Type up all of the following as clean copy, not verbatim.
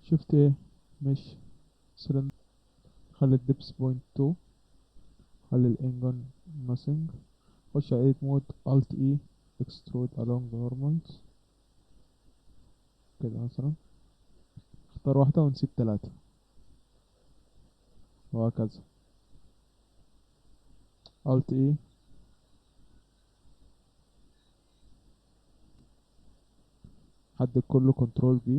شفت ايه؟ مش سلندر. خلي الدبس بوينت 2، خلي الانجون ناسينج. خش على edit مود alt e extrude along normals كده مثلا. اختار واحدة ونسيب 3 وهكذا. alt e حدد كله كنترول b.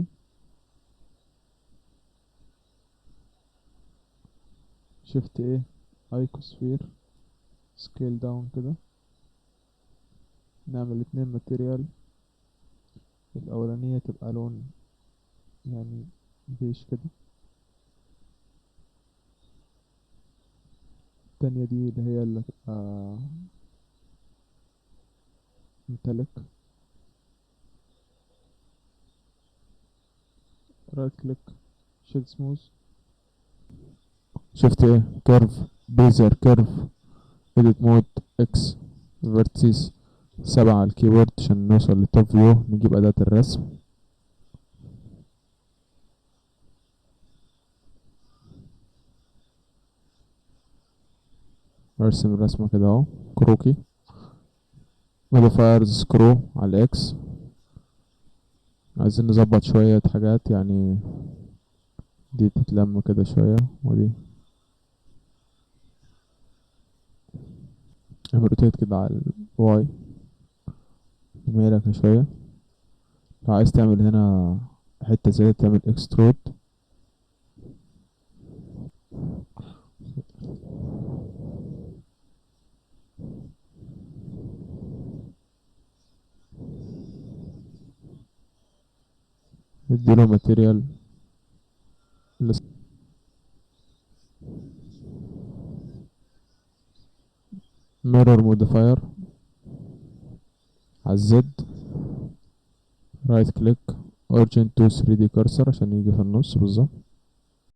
شفت ايه؟ ايكوسفير سكيل داون كده. نعمل 2 ماتريال. الأولانية تبقى لون يعني بيش كده. التانية دي اللي هي اللي تبقى ميتاليك. رايت كليك شيد سموث. شفت ايه؟ كيرف بيزر كيرف edit مود اكس فيرتيس 7 على الكيبورد عشان نوصل للتوب فيو. نجيب أداة الرسم. ارسم الرسمة كده اهو كروكي. موديفايرز سكرو على الاكس. عايزين نظبط شوية حاجات يعني. دي تتلم كده شوية ودي روتيت كده على الواي. نميلك شوية. لو عايز تعمل هنا حتة زيادة تعمل اكسترود. نديله ماتيريال ميرور موديفاير على الزد. رايت كليك اوريجين تو 3 دي كارسر عشان يجي في النص بالظبط.